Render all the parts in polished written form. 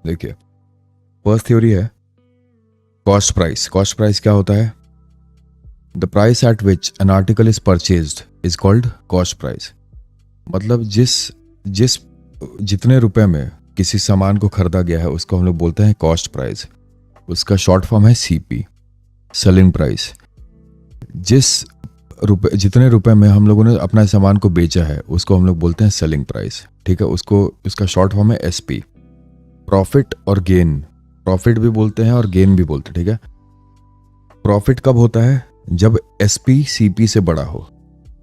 देखिए, first theory है cost price. Cost price क्या होता है? The price at which an article is purchased is called cost price. मतलब जिस जिस जितने रुपए में किसी सामान को खरीदा गया है उसको हम लोग बोलते हैं कॉस्ट प्राइस। उसका शॉर्ट फॉर्म है सीपी, सेलिंग प्राइस। जितने रुपए में हम लोगों ने अपना सामान को बेचा है उसको हम लोग बोलते हैं सेलिंग प्राइस। ठीक है, उसको उसका शॉर्ट फॉर्म है एसपी। प्रॉफिट और गेन, प्रॉफिट भी बोलते हैं और गेन भी बोलते हैं। ठीक है, प्रॉफिट कब होता है? जब एसपी सीपी से बड़ा हो।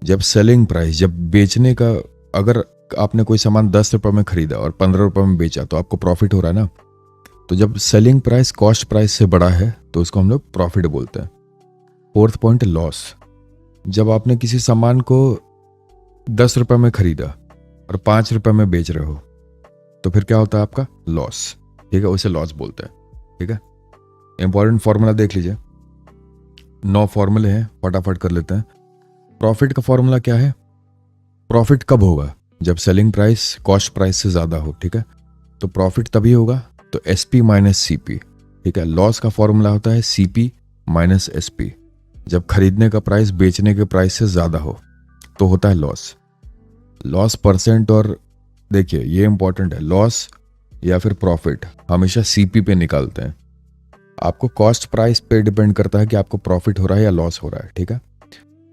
जब सेलिंग प्राइस, जब बेचने का, अगर आपने कोई सामान 10 रुपए में खरीदा और 15 रुपए में बेचा तो आपको प्रॉफिट हो रहा है ना। तो जब सेलिंग प्राइस कॉस्ट प्राइस से बड़ा है तो उसको हम लोग प्रॉफिट बोलते हैं। Fourth point, loss. जब आपने किसी सामान को 10 रुपए में खरीदा और 5 रुपए में बेच रहे हो तो फिर क्या होता है आपका? लॉस। ठीक है, उसे लॉस बोलते हैं। ठीक है, इंपॉर्टेंट फॉर्मूला देख लीजिए, 9 फॉर्मूले हैं, फटाफट कर लेते हैं। प्रॉफिट का फॉर्मूला क्या है? प्रॉफिट कब होगा? जब सेलिंग प्राइस कॉस्ट प्राइस से ज्यादा हो। ठीक है, तो प्रॉफिट तभी होगा, तो एसपी माइनस सीपी। ठीक है, लॉस का फॉर्मूला होता है सीपी माइनस एसपी। जब खरीदने का प्राइस बेचने के प्राइस से ज्यादा हो तो होता है लॉस। लॉस परसेंट, और देखिए ये इंपॉर्टेंट है, लॉस या फिर प्रॉफिट हमेशा सीपी पे निकालते हैं। आपको कॉस्ट प्राइस पे डिपेंड करता है कि आपको प्रॉफिट हो रहा है या लॉस हो रहा है। ठीक है,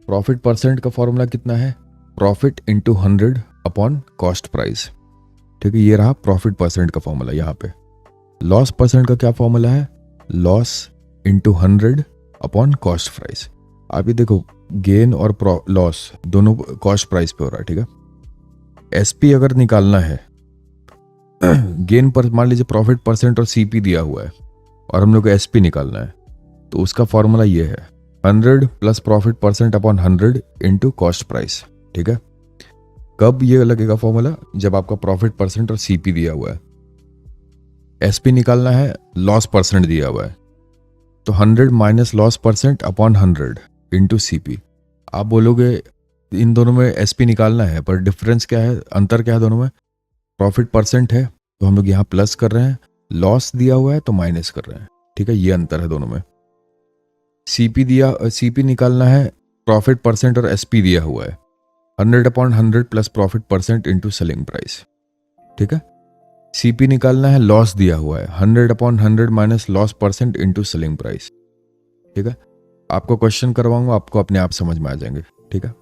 प्रॉफिट परसेंट का फॉर्मूला कितना है? Profit into 100 upon cost price. ठीक है, ये रहा प्रॉफिट परसेंट का फॉर्मूला। यहाँ पे लॉस परसेंट का क्या फॉर्मूला है? Loss into 100 upon cost price. आप ये देखो, गेन और लॉस दोनों कॉस्ट प्राइस पे हो रहा है। ठीक है, एसपी अगर निकालना है गेन पर, मान लीजिए प्रॉफिट परसेंट और सीपी दिया हुआ है और हम लोग को एसपी निकालना है, तो उसका फॉर्मूला ये है 100 plus profit percent upon 100 into cost price. ठीक है, कब ये लगेगा फॉर्मूला? जब आपका प्रॉफिट परसेंट और सीपी दिया हुआ है। एसपी निकालना है, लॉस परसेंट दिया हुआ है, तो 100 minus loss percent upon 100 into CP. आप बोलोगे इन दोनों में एसपी निकालना है, पर डिफरेंस क्या है, अंतर क्या है दोनों में? प्रॉफिट परसेंट है तो हम लोग यहाँ प्लस कर रहे हैं, लॉस दिया हुआ है तो माइनस कर रहे हैं। ठीक है, ये अंतर है दोनों में। सीपी निकालना है, प्रॉफिट परसेंट और एसपी दिया हुआ है, 100 upon 100 plus profit percent into selling price. ठीक है, सीपी निकालना है, लॉस दिया हुआ है, 100 upon 100 minus loss percent into selling price. ठीक है, आपको क्वेश्चन करवाऊंगा, आपको अपने आप समझ में आ जाएंगे। ठीक है,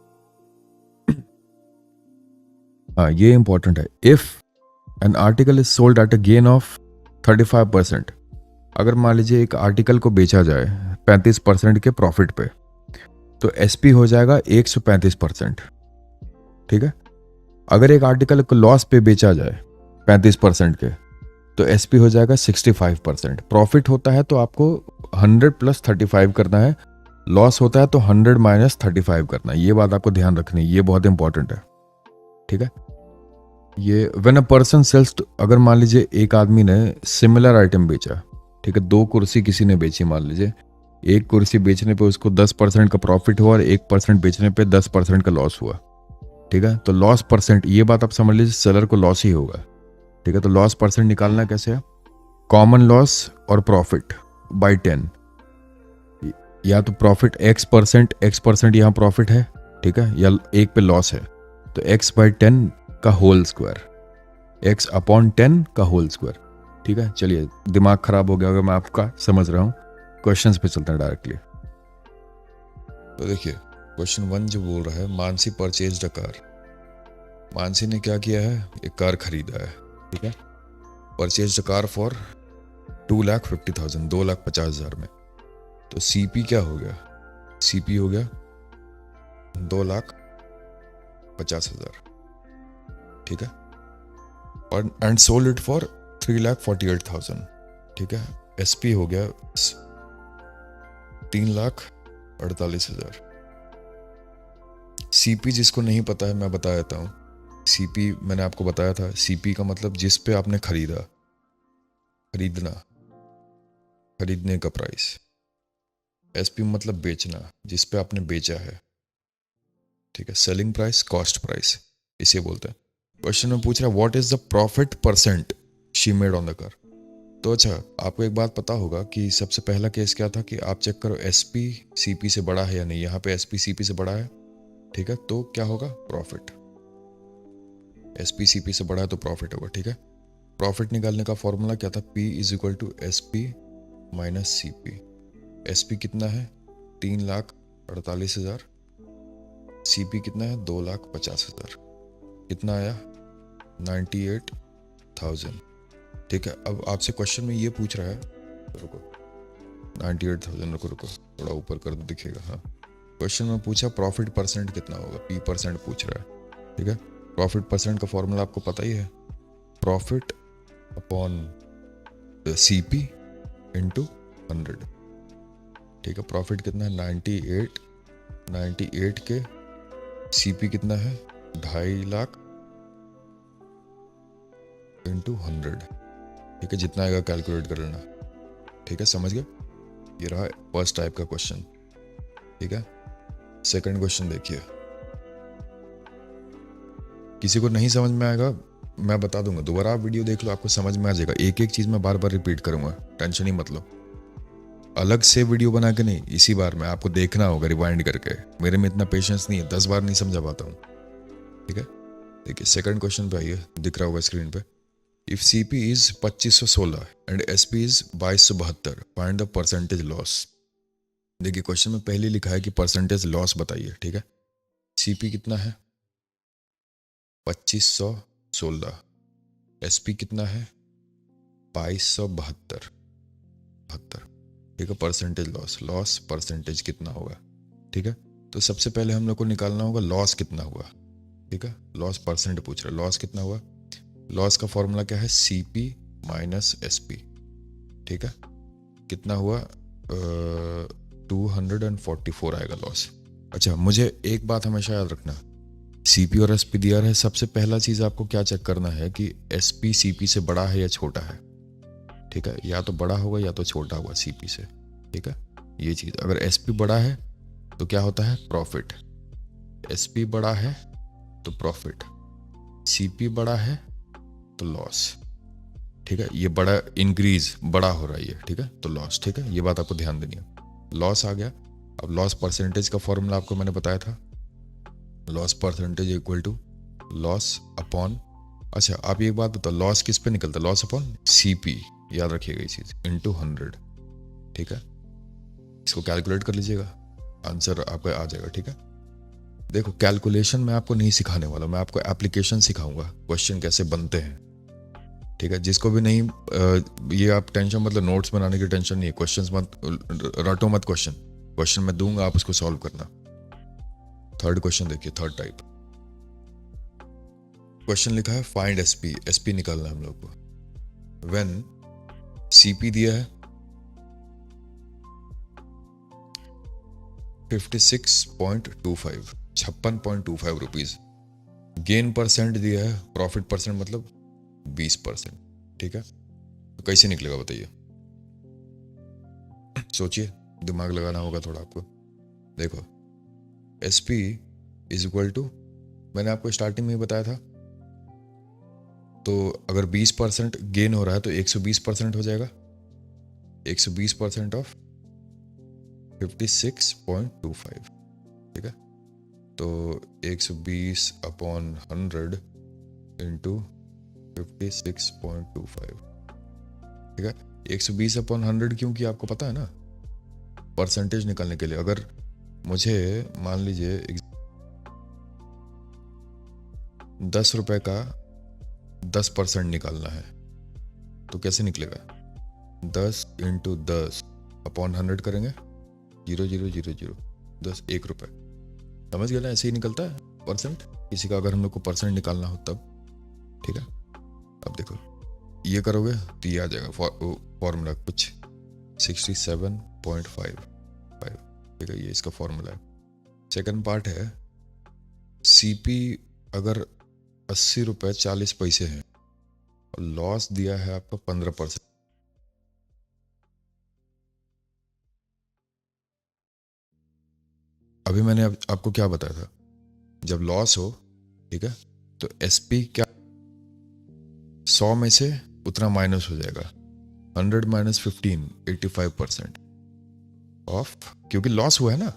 हाँ ये इंपॉर्टेंट है। If an article is sold at a gain of 35%, अगर मान लीजिए एक आर्टिकल को बेचा जाए 35% के प्रॉफिट पे, तो एसपी हो जाएगा 135%। ठीक है, अगर एक आर्टिकल को लॉस पे बेचा जाए 35% के, तो एसपी हो जाएगा 65%। प्रॉफिट होता है तो आपको 100 प्लस 35 करना है, लॉस होता है तो 100 माइनस 35 करना है। ये बात आपको ध्यान रखनी है, ये बहुत इंपॉर्टेंट है। ठीक है, ये व्हेन अ पर्सन सेल्स, अगर मान लीजिए एक आदमी ने सिमिलर आइटम बेचा। ठीक है, 2 कुर्सी किसी ने बेची, मान लीजिए एक कुर्सी बेचने पे उसको 10% का प्रॉफिट हुआ और 1% बेचने पे 10% का लॉस हुआ। ठीक है, तो लॉस परसेंट, ये बात आप समझ लीजिए सेलर को लॉस ही होगा। ठीक है, तो लॉस परसेंट निकालना कैसे है? कॉमन लॉस और प्रॉफिट बाई 10, या तो प्रॉफिट x% यहाँ प्रॉफिट है। ठीक है, या एक पे लॉस है, तो x/10 का होल स्क्वायर, x अपॉन 10 का होल स्क्वायर। ठीक है, चलिए दिमाग खराब हो गया होगा, मैं आपका समझ रहा हूं। क्वेश्चंस पे चलते हैं डायरेक्टली। तो देखिए क्वेश्चन 1 जो बोल रहा है, Mansi purchased a car. Mansi ने क्या किया है? एक कार खरीदा है। ठीक है, परचेज्ड अ कार फॉर 2,50,000, 2,50,000 में। तो सीपी क्या हो गया? सीपी हो गया 2,50,000। ठीक है, और एंड सोल्ड इट फॉर 3,48,000। ठीक है, एसपी हो गया 3,48,000। सीपी जिसको नहीं पता है मैं बता देता हूँ। सीपी मैंने आपको बताया था, सीपी का मतलब जिस पे आपने खरीदा, खरीदना, खरीदने का प्राइस। एसपी मतलब बेचना, जिस पे आपने बेचा है। ठीक है, सेलिंग प्राइस, कॉस्ट प्राइस, इसे बोलते हैं। क्वेश्चन में पूछ रहा है what is the profit percent she made on the car. तो अच्छा, आपको एक बात पता होगा कि सबसे पहला केस क्या था कि आप चेक करो एसपी सीपी से बड़ा है या नहीं। यहाँ पे एसपी सीपी से बड़ा है, ठीक है, तो क्या होगा, प्रॉफिट। एसपी सीपी से बड़ा है तो प्रॉफिट होगा, ठीक है। प्रॉफिट निकालने का फॉर्मूला क्या था, P is equal to S P minus C P. S P कितना है, 3,48,000। सी पी कितना है, 2,50,000। कितना आया, 98,000, ठीक है। अब आपसे क्वेश्चन में ये पूछ रहा है, रुको 98,000, रुको रुको थोड़ा ऊपर कर दो दिखेगा, हाँ। क्वेश्चन में पूछा प्रॉफिट परसेंट कितना होगा, P परसेंट पूछ रहा है, ठीक है। प्रॉफिट परसेंट का फॉर्मूला आपको पता ही है, profit upon C P into 100, ठीक है। प्रॉफिट कितना है, 98 के सी पी कितना है, 2.5 लाख इंटू 100, ठीक है। जितना आएगा कैलकुलेट कर लेना, ठीक है, समझ गया। ये रहा फर्स्ट टाइप का क्वेश्चन, ठीक है। सेकंड क्वेश्चन देखिए, किसी को नहीं समझ में आएगा मैं बता दूंगा, दोबारा आप वीडियो देख लो, आपको समझ में आ जाएगा। एक एक चीज मैं बार बार रिपीट करूंगा, टेंशन ही मत लो। अलग से वीडियो बना के नहीं, इसी बार में आपको देखना होगा रिवाइंड करके। मेरे में इतना पेशेंस नहीं है, 10 बार नहीं समझा पाता हूँ, ठीक है। देखिए सेकंड क्वेश्चन पे आइए, दिख रहा होगा स्क्रीन पे। If CP is 2516 and SP is 2272, find the percentage loss. देखिए क्वेश्चन में पहले लिखा है कि परसेंटेज लॉस बताइए, ठीक है। सीपी कितना है, 2516, एसपी कितना है, 2272, ठीक है। परसेंटेज लॉस, लॉस परसेंटेज कितना होगा, ठीक है। तो सबसे पहले हम लोग को निकालना होगा लॉस कितना हुआ, ठीक है। लॉस परसेंट पूछ रहा है, लॉस कितना हुआ। लॉस का फॉर्मूला क्या है, सीपी माइनस एसपी, ठीक है। कितना हुआ, 244 आएगा लॉस। अच्छा, मुझे एक बात हमेशा याद रखना, सीपी और एसपी दिया है, सबसे पहला चीज आपको क्या चेक करना है कि एसपी सीपी से बड़ा है या छोटा है, ठीक है। या तो बड़ा होगा या तो छोटा होगा सीपी से, ठीक है। ये चीज, अगर एसपी बड़ा है तो क्या होता है, प्रॉफिट। एसपी बड़ा है तो प्रॉफिट, सीपी बड़ा है तो लॉस, ठीक है। ये बड़ा इंक्रीज, बड़ा हो रहा है ये, ठीक है, तो लॉस, ठीक है। ये बात आपको ध्यान देनी है। लॉस आ गया। अब लॉस परसेंटेज का फॉर्मूला आपको मैंने बताया था, loss percentage equal to loss upon, अच्छा आप ये बात बताओ, लॉस किस पे निकलता है, लॉस अपॉन सीपी, याद रखिएगा ये चीज, इंटू 100, ठीक है। इसको कैलकुलेट कर लीजिएगा, आंसर आपका आ जाएगा, ठीक है। देखो कैलकुलेशन मैं आपको नहीं सिखाने वाला, मैं आपको एप्लीकेशन सिखाऊंगा, क्वेश्चन कैसे बनते हैं, ठीक है। जिसको भी नहीं ये आप टेंशन मतलब नोट्स बनाने की टेंशन नहीं है, क्वेश्चंस मत रटो मत, क्वेश्चन मैं दूंगा, आप उसको सॉल्व करना। थर्ड क्वेश्चन देखिए, थर्ड टाइप क्वेश्चन लिखा है, फाइंड एसपी, एसपी निकालना है हम लोग को। व्हेन सीपी दिया है 56.25, 56.25 रुपीज, गेन परसेंट दिया है, प्रॉफिट परसेंट मतलब 20%, ठीक है। तो कैसे निकलेगा बताइए, सोचिए, दिमाग लगाना होगा थोड़ा आपको। देखो एसपी इज इक्वल टू, मैंने आपको स्टार्टिंग में ही बताया था, तो अगर 20% गेन हो रहा है तो 120% हो जाएगा, 120% ऑफ 56.25, ठीक है। तो 120 अपॉन 100 इंटू 56.25, ठीक है। 120 अपॉन 100 क्यों किया आपको पता है ना, परसेंटेज निकालने के लिए। अगर मुझे मान लीजिए 10 रुपए का 10% निकालना है, तो कैसे निकलेगा, 10 इंटू 10 अपॉन 100 करेंगे, 0,000, 10, 1 रुपए, समझ गया ना, ऐसे ही निकलता है परसेंट किसी का, अगर हम लोग को परसेंट निकालना हो तब, ठीक है। अब देखो ये करोगे तो ये आ जाएगा फॉर्मूला कुछ 67.55, ठीक है, ये इसका फॉर्मूला है। सेकंड पार्ट है, सीपी अगर 80 रुपए 40 पैसे हैं और लॉस दिया है आपका 15%, अभी मैंने आपको क्या बताया था, जब लॉस हो, ठीक है, तो एसपी क्या 100 में से उतना माइनस हो जाएगा, 100 माइनस 15, 85% ऑफ, क्योंकि लॉस हुआ है ना,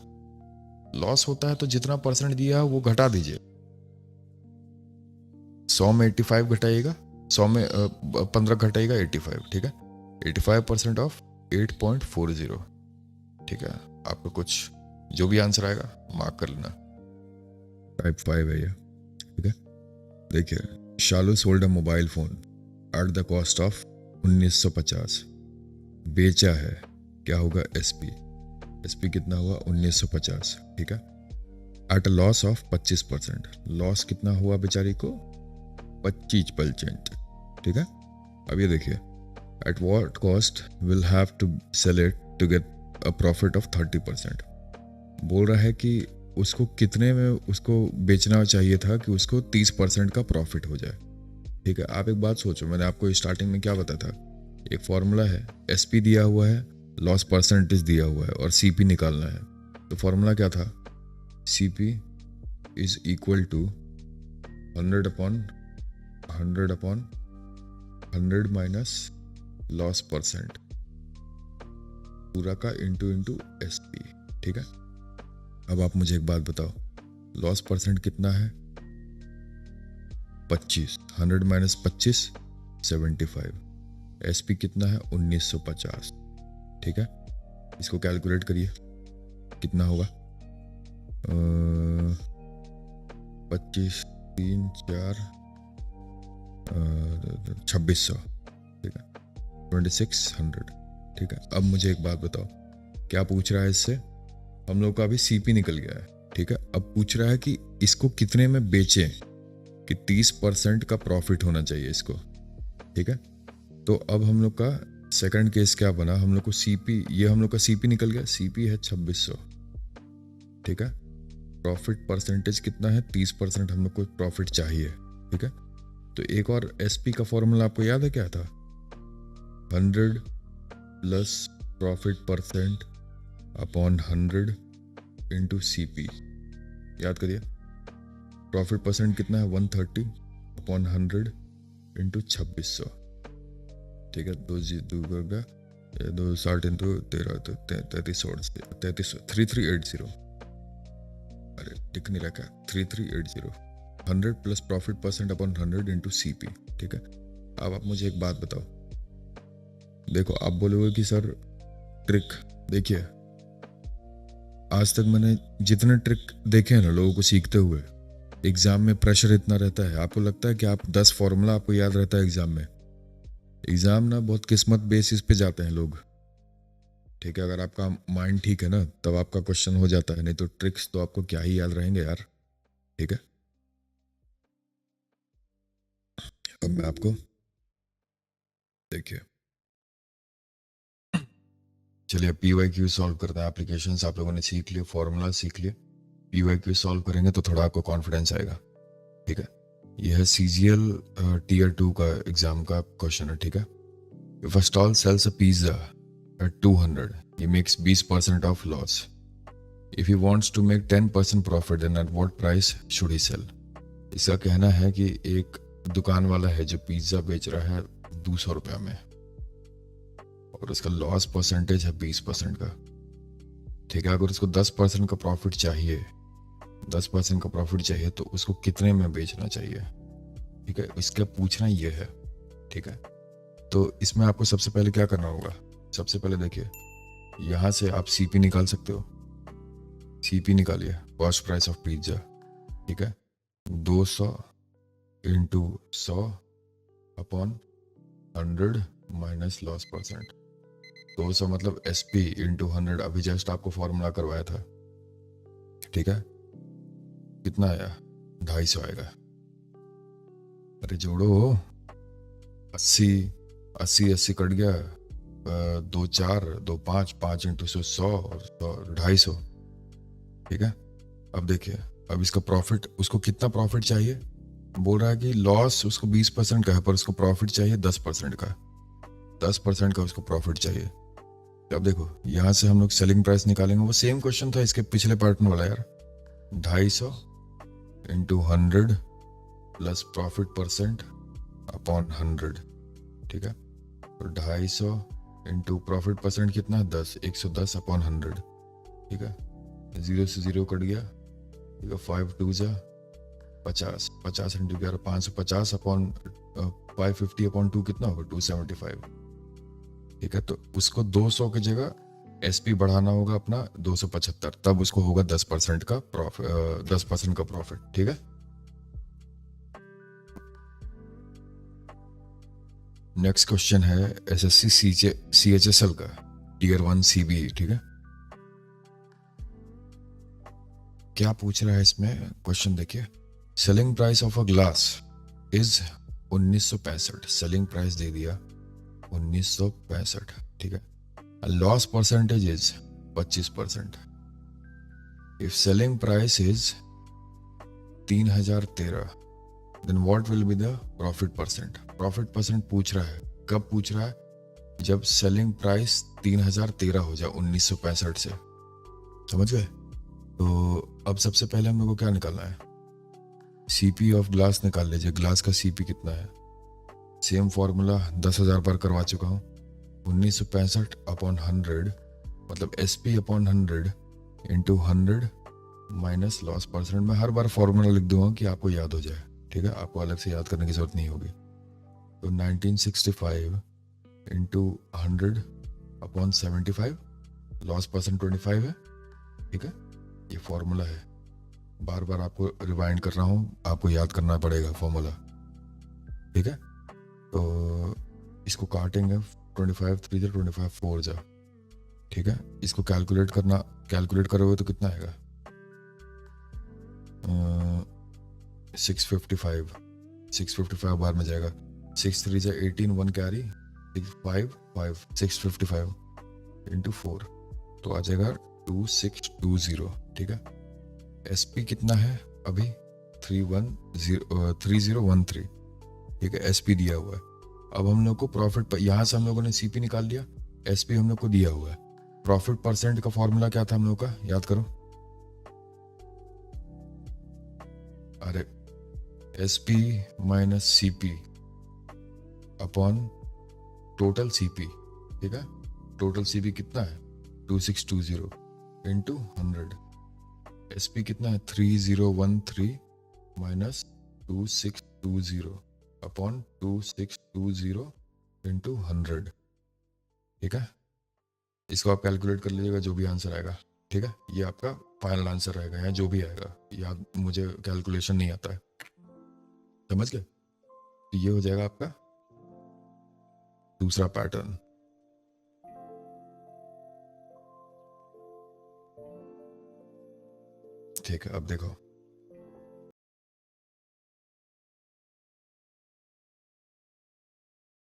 लॉस होता है तो जितना परसेंट दिया है वो घटा दीजिए। 100 में 85 घटाइएगा, 100 में 15 घटाइएगा 85, ठीक है। 85% ऑफ 8.40, ठीक है। आपको कुछ जो भी आंसर आएगा मार्क कर लेना। टाइप 5 है ये, ठीक है। देखिए, Shalu sold a mobile phone at the cost of 1950, बेचा है, क्या होगा एसपी, एसपी कितना हुआ 1950, ठीक है। At a loss of 25%, loss कितना हुआ बेचारी को 25%, ठीक है। अब ये देखिए, at what cost will have to sell it to get a profit of 30%। बोल रहा है कि उसको कितने में उसको बेचना चाहिए था कि उसको 30% का प्रॉफिट हो जाए, ठीक है। आप एक बात सोचो, मैंने आपको स्टार्टिंग में क्या बताया था, एक फॉर्मूला है, एसपी दिया हुआ है, लॉस परसेंटेज दिया हुआ है और सीपी निकालना है। तो फॉर्मूला क्या था, CP is equal to 100 upon 100 minus loss percent पूरा का इंटू एसपी, ठीक है। अब आप मुझे एक बात बताओ, लॉस परसेंट कितना है 25, 100 माइनस 25 75, एसपी कितना है 1950, ठीक है। इसको कैलकुलेट करिए कितना होगा, 25 3 4 2600, ठीक है, 2600, ठीक है। अब मुझे एक बात बताओ, क्या पूछ रहा है इससे, हम लोग का अभी सीपी निकल गया है, ठीक है। अब पूछ रहा है कि इसको कितने में बेचें कि 30% का प्रॉफिट होना चाहिए इसको, ठीक है। तो अब हम लोग का सेकंड केस क्या बना, हम लोग को सीपी, ये हम लोग का सीपी निकल गया, सीपी है 2600, ठीक है। प्रॉफिट परसेंटेज कितना है 30%, हम लोग को प्रॉफिट चाहिए, ठीक है। तो एक और एसपी का फॉर्मूला आपको याद है क्या था, 100 plus profit percent upon 100 into CP, याद करिए। प्रॉफिट परसेंट कितना है 130 अपॉन 100 इंटू 2600, ठीक है। 2 इंटू 13 तो 3380, अरे टिक नहीं रखा, 3380, 100 plus profit percent upon 100 into CP, ठीक है। अब आप मुझे एक बात बताओ, देखो आप बोलोगे कि सर ट्रिक, देखिए आज तक मैंने जितने ट्रिक देखे हैं ना लोगों को सीखते हुए, एग्जाम में प्रेशर इतना रहता है, आपको लगता है कि आप 10 फॉर्मूला आपको याद रहता है एग्जाम में, एग्जाम ना बहुत किस्मत बेसिस पे जाते हैं लोग, ठीक है। अगर आपका माइंड ठीक है ना तब आपका क्वेश्चन हो जाता है, नहीं तो ट्रिक्स तो आपको क्या ही याद रहेंगे यार, ठीक है। अब मैं आपको, देखिए चलिए पीवाईक्यू सॉल्व करते हैं। एप्लीकेशंस आप लोगों ने सीख लिए, फॉर्मूला सीख लिए, पीवाईक्यू सॉल्व करेंगे तो थोड़ा आपको कॉन्फिडेंस आएगा, ठीक है। यह है सीजीएल टीयर 2 का एग्जाम का क्वेश्चन है, ठीक है। If a stall sells a pizza at 200, he makes 20% of loss. If he wants to make 10% profit, then at what price should he sell? इसका कहना है कि एक दुकान वाला है जो पिज्जा बेच रहा है 200 रुपया में और उसका लॉस परसेंटेज है 20% का, ठीक है। अगर उसको 10% का प्रॉफिट चाहिए, 10% का प्रॉफिट चाहिए तो उसको कितने में बेचना चाहिए, ठीक है। इसका पूछना ये है, ठीक है। तो इसमें आपको सबसे पहले क्या करना होगा, सबसे पहले देखिए यहां से आप सीपी निकाल सकते हो, सीपी निकालिए, कॉस्ट प्राइस ऑफ पिज्जा, ठीक है। 200 into 100 upon 100 minus loss percent, 200 मतलब एसपी इंटू 100, अभी जस्ट आपको फॉर्मूला करवाया था, ठीक है। कितना आया 250 आएगा, अरे जोड़ो 80 80 80 कट गया, 2 4 2 5 5 इंटू 100 और 250, ठीक है। अब देखिए, अब इसका प्रॉफिट, उसको कितना प्रॉफिट चाहिए, बोल रहा है कि लॉस उसको 20% का है पर उसको प्रॉफिट चाहिए 10% का, 10% का उसको प्रॉफिट चाहिए। अब देखो यहां से हम लोग सेलिंग प्राइस निकालेंगे, वो सेम क्वेश्चन था इसके पिछले पार्ट में वाला यार, 250 into 100 plus profit percent upon 100, ठीक है। तो 250 इंटू प्रॉफिट परसेंट कितना है 10, 110 अपॉन 100, ठीक है। 0 से 0 कट गया, ठीक है। 5 2 जा 50, 50 इंटू 11 550 अपॉन 550 अपॉन 2 कितना होगा 275, ठीक है। तो उसको 200 की जगह एसपी बढ़ाना होगा अपना 275, तब उसको होगा 10% का प्रॉफिट, 10% का प्रॉफिट, ठीक है। नेक्स्ट क्वेश्चन है एसएससी सीएचएसएल का टीयर 1 सीबीई, ठीक है। क्या पूछ रहा है इसमें क्वेश्चन देखिए। Selling price of a glass is 1965, selling price दे दिया 1965, ठीक है। Loss percentage is 25%। If selling price is 3013, then what will be the profit percent. Profit percent पूछ रहा है, कब पूछ रहा है, जब सेलिंग प्राइस 3013 हो जाए 1965 से, समझ गए। तो अब सबसे पहले हम लोग को क्या निकालना है, सीपी ऑफ ग्लास निकाल लीजिए। ग्लास का सीपी कितना है, सेम फॉर्मूला 10,000 बार करवा चुका हूँ। 1965 अपॉन 100 मतलब SP upon 100 into 100 minus loss percent. मैं हर बार फॉर्मूला लिख दूंगा कि आपको याद हो जाए, ठीक है। आपको अलग से याद करने की जरूरत नहीं होगी। तो 1965 इंटू 100 अपॉन 75, लॉस परसेंट 25 है, ठीक है। ये फॉर्मूला है, बार बार आपको रिवाइंड कर रहा हूँ, आपको याद करना पड़ेगा फॉर्मूला, ठीक है। तो इसको काटेंगे, 25 3 जा 25 4 जा, ठीक है। इसको कैलकुलेट करोगे तो कितना आएगा 655 बार में जाएगा। 6 3 जा 18, 1 कैरी 6 5 5 655 इंटू 4, तो आ जाएगा 2620, ठीक है। एसपी कितना है अभी 3013, ठीक है। एसपी दिया हुआ है। अब हम लोग को प्रॉफिट यहां से हम लोगों ने सीपी निकाल लिया, एसपी हम लोग को दिया हुआ है। प्रॉफिट परसेंट का फॉर्मूला क्या था हम लोग का, याद करो। अरे SP minus CP upon total CP, ठीक है। टोटल सीपी कितना है 2620 इंटू 100। एसपी कितना है 3013 माइनस 2620 अपॉन 2620 इंटू 100, ठीक है। इसको आप कैलकुलेट कर लीजिएगा, जो भी आंसर आएगा, ठीक है। ये आपका फाइनल आंसर रहेगा, या जो भी आएगा, याद मुझे कैलकुलेशन नहीं आता है, समझ गए। तो ये हो जाएगा आपका दूसरा पैटर्न। ठीक है, अब देखो